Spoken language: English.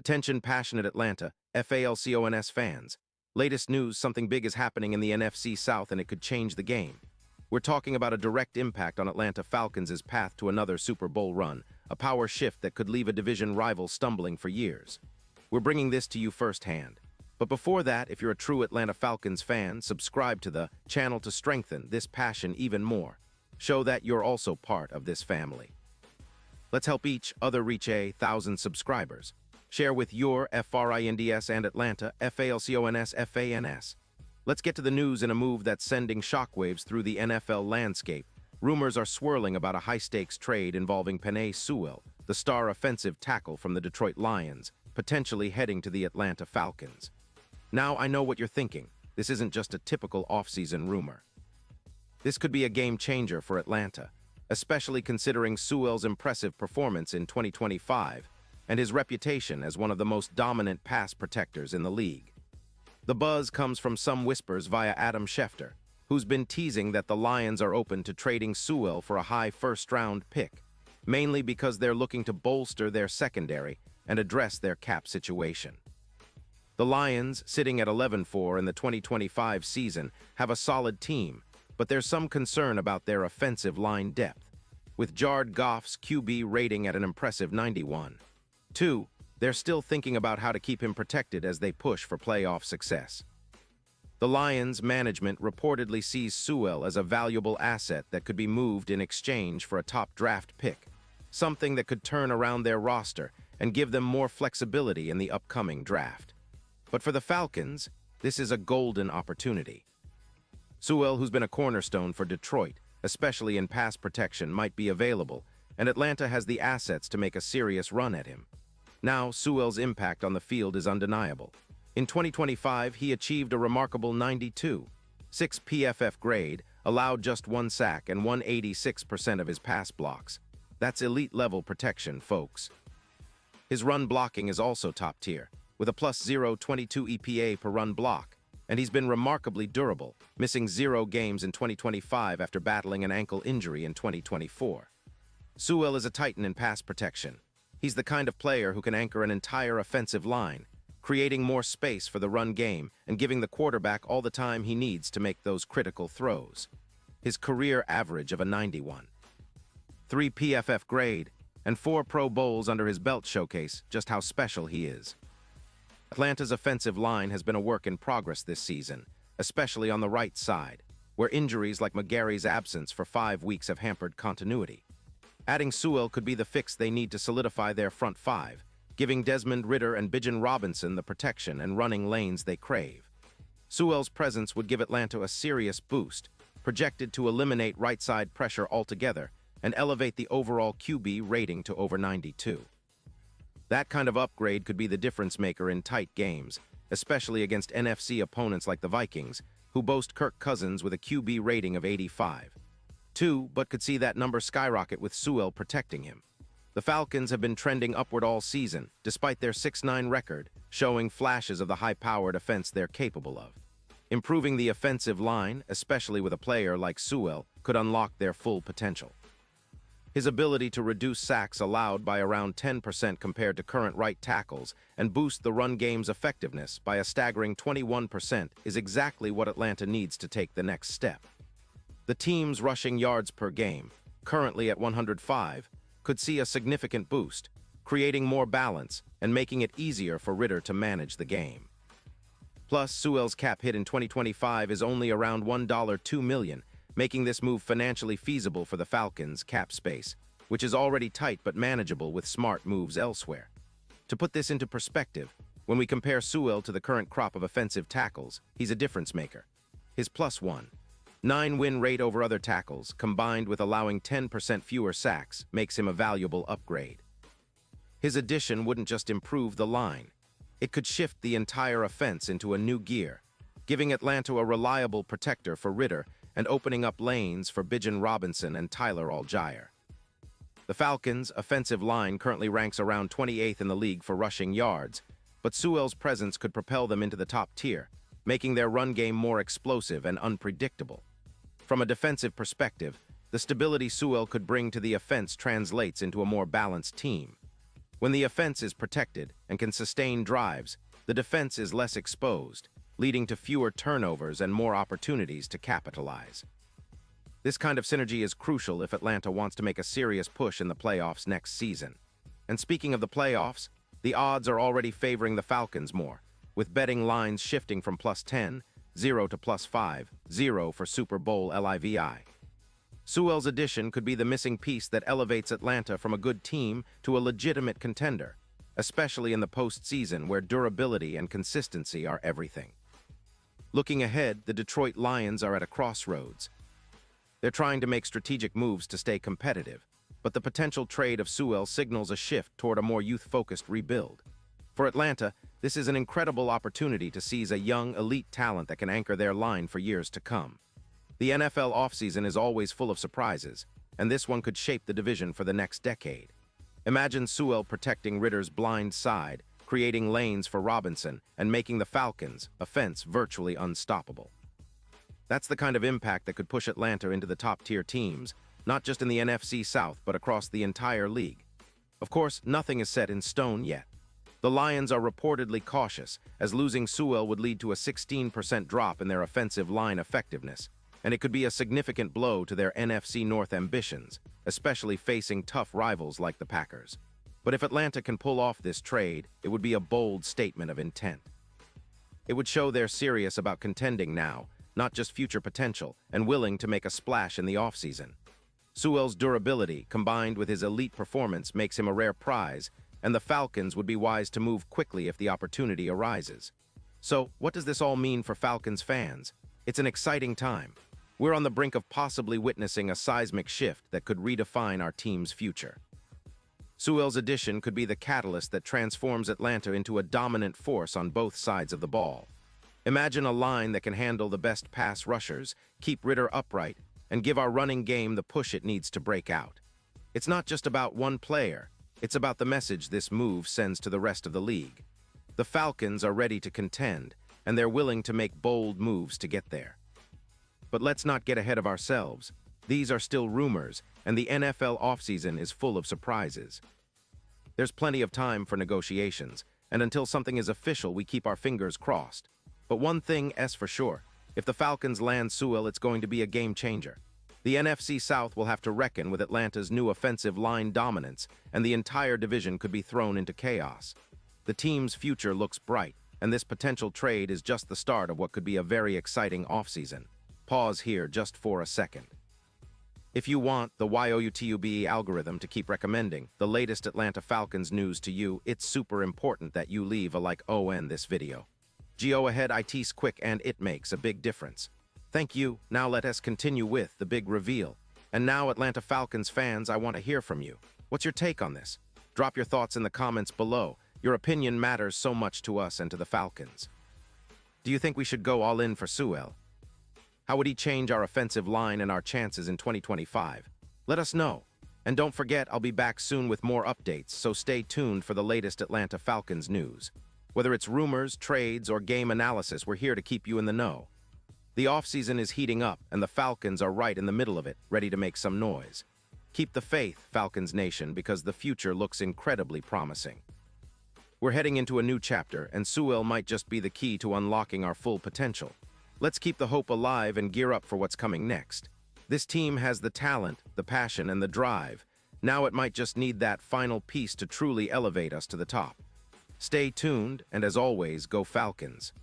Attention passionate Atlanta, Falcons fans. Latest news, something big is happening in the NFC South and it could change the game. We're talking about a direct impact on Atlanta Falcons' path to another Super Bowl run, a power shift that could leave a division rival stumbling for years. We're bringing this to you firsthand. But before that, if you're a true Atlanta Falcons fan, subscribe to the channel to strengthen this passion even more. Show that you're also part of this family. Let's help each other reach 1,000 subscribers. Share with your FRINDS and Atlanta FALCONS FANS. Let's get to the news in a move that's sending shockwaves through the NFL landscape. Rumors are swirling about a high-stakes trade involving Penei Sewell, the star offensive tackle from the Detroit Lions, potentially heading to the Atlanta Falcons. Now I know what you're thinking. This isn't just a typical off-season rumor. This could be a game-changer for Atlanta, especially considering Sewell's impressive performance in 2025 and his reputation as one of the most dominant pass protectors in the league. The buzz comes from some whispers via Adam Schefter, who's been teasing that the Lions are open to trading Sewell for a high first-round pick, mainly because they're looking to bolster their secondary and address their cap situation. The Lions, sitting at 11-4 in the 2025 season, have a solid team, but there's some concern about their offensive line depth, with Jared Goff's QB rating at an impressive 91. 2, they're still thinking about how to keep him protected as they push for playoff success. The Lions' management reportedly sees Sewell as a valuable asset that could be moved in exchange for a top draft pick, something that could turn around their roster and give them more flexibility in the upcoming draft. But for the Falcons, this is a golden opportunity. Sewell, who's been a cornerstone for Detroit, especially in pass protection, might be available, and Atlanta has the assets to make a serious run at him. Now, Sewell's impact on the field is undeniable. In 2025, he achieved a remarkable 92.6 PFF grade, allowed just 1 sack and 186% of his pass blocks. That's elite-level protection, folks. His run blocking is also top tier, with a plus 0.22 EPA per run block, and he's been remarkably durable, missing 0 games in 2025 after battling an ankle injury in 2024. Sewell is a titan in pass protection. He's the kind of player who can anchor an entire offensive line, creating more space for the run game and giving the quarterback all the time he needs to make those critical throws. His career average of a 91. 3 PFF grade and 4 Pro Bowls under his belt showcase just how special he is. Atlanta's offensive line has been a work in progress this season, especially on the right side, where injuries like McGary's absence for 5 weeks have hampered continuity. Adding Sewell could be the fix they need to solidify their front 5, giving Desmond Ridder and Bijan Robinson the protection and running lanes they crave. Sewell's presence would give Atlanta a serious boost, projected to eliminate right-side pressure altogether and elevate the overall QB rating to over 92. That kind of upgrade could be the difference maker in tight games, especially against NFC opponents like the Vikings, who boast Kirk Cousins with a QB rating of 85. 2, but could see that number skyrocket with Sewell protecting him. The Falcons have been trending upward all season, despite their 6-9 record, showing flashes of the high-powered offense they're capable of. Improving the offensive line, especially with a player like Sewell, could unlock their full potential. His ability to reduce sacks allowed by around 10% compared to current right tackles and boost the run game's effectiveness by a staggering 21% is exactly what Atlanta needs to take the next step. The team's rushing yards per game, currently at 105, could see a significant boost, creating more balance and making it easier for Ridder to manage the game. Plus, Sewell's cap hit in 2025 is only around $1.2 million, making this move financially feasible for the Falcons' cap space, which is already tight but manageable with smart moves elsewhere. To put this into perspective, when we compare Sewell to the current crop of offensive tackles, he's a difference maker. His +1.9 win rate over other tackles, combined with allowing 10% fewer sacks, makes him a valuable upgrade. His addition wouldn't just improve the line. It could shift the entire offense into a new gear, giving Atlanta a reliable protector for Ridder and opening up lanes for Bijan Robinson and Tyler Allgeier. The Falcons' offensive line currently ranks around 28th in the league for rushing yards, but Sewell's presence could propel them into the top tier, making their run game more explosive and unpredictable. From a defensive perspective, the stability Sewell could bring to the offense translates into a more balanced team. When the offense is protected and can sustain drives, the defense is less exposed, leading to fewer turnovers and more opportunities to capitalize. This kind of synergy is crucial if Atlanta wants to make a serious push in the playoffs next season. And speaking of the playoffs, the odds are already favoring the Falcons more, with betting lines shifting from +10, 0 to +5, 0 for Super Bowl LIVI. Sewell's addition could be the missing piece that elevates Atlanta from a good team to a legitimate contender, especially in the postseason where durability and consistency are everything. Looking ahead, the Detroit Lions are at a crossroads. They're trying to make strategic moves to stay competitive, but the potential trade of Sewell signals a shift toward a more youth-focused rebuild. For Atlanta, this is an incredible opportunity to seize a young, elite talent that can anchor their line for years to come. The NFL offseason is always full of surprises, and this one could shape the division for the next decade. Imagine Sewell protecting Ritter's blind side, creating lanes for Robinson, and making the Falcons' offense virtually unstoppable. That's the kind of impact that could push Atlanta into the top-tier teams, not just in the NFC South, but across the entire league. Of course, nothing is set in stone yet. The Lions are reportedly cautious, as losing Sewell would lead to a 16% drop in their offensive line effectiveness, and it could be a significant blow to their NFC North ambitions, especially facing tough rivals like the Packers. But if Atlanta can pull off this trade, it would be a bold statement of intent. It would show they're serious about contending now, not just future potential, and willing to make a splash in the offseason. Sewell's durability, combined with his elite performance, makes him a rare prize, and the Falcons would be wise to move quickly if the opportunity arises. So, what does this all mean for Falcons fans? It's an exciting time. We're on the brink of possibly witnessing a seismic shift that could redefine our team's future. Sewell's addition could be the catalyst that transforms Atlanta into a dominant force on both sides of the ball. Imagine a line that can handle the best pass rushers, keep Ritter upright, and give our running game the push it needs to break out. It's not just about one player, it's about the message this move sends to the rest of the league. The Falcons are ready to contend, and they're willing to make bold moves to get there. But let's not get ahead of ourselves. These are still rumors, and the NFL offseason is full of surprises. There's plenty of time for negotiations, and until something is official, we keep our fingers crossed. But one thing is for sure, if the Falcons land Sewell, it's going to be a game changer. The NFC South will have to reckon with Atlanta's new offensive line dominance, and the entire division could be thrown into chaos. The team's future looks bright, and this potential trade is just the start of what could be a very exciting offseason. Pause here just for a second. If you want the YouTube algorithm to keep recommending the latest Atlanta Falcons news to you, it's super important that you leave a like on this video. Go ahead, it's quick and it makes a big difference. Thank you. Now let us continue with the big reveal. And now, Atlanta Falcons fans, I want to hear from you. What's your take on this? Drop your thoughts in the comments below. Your opinion matters so much to us and to the Falcons. Do you think we should go all in for Sewell? How would he change our offensive line and our chances in 2025? Let us know. And don't forget, I'll be back soon with more updates, so stay tuned for the latest Atlanta Falcons news. Whether it's rumors, trades, or game analysis, we're here to keep you in the know. The offseason is heating up, and the Falcons are right in the middle of it, ready to make some noise. Keep the faith, Falcons Nation, because the future looks incredibly promising. We're heading into a new chapter, and Sewell might just be the key to unlocking our full potential. Let's keep the hope alive and gear up for what's coming next. This team has the talent, the passion, and the drive. Now it might just need that final piece to truly elevate us to the top. Stay tuned, and as always, go Falcons.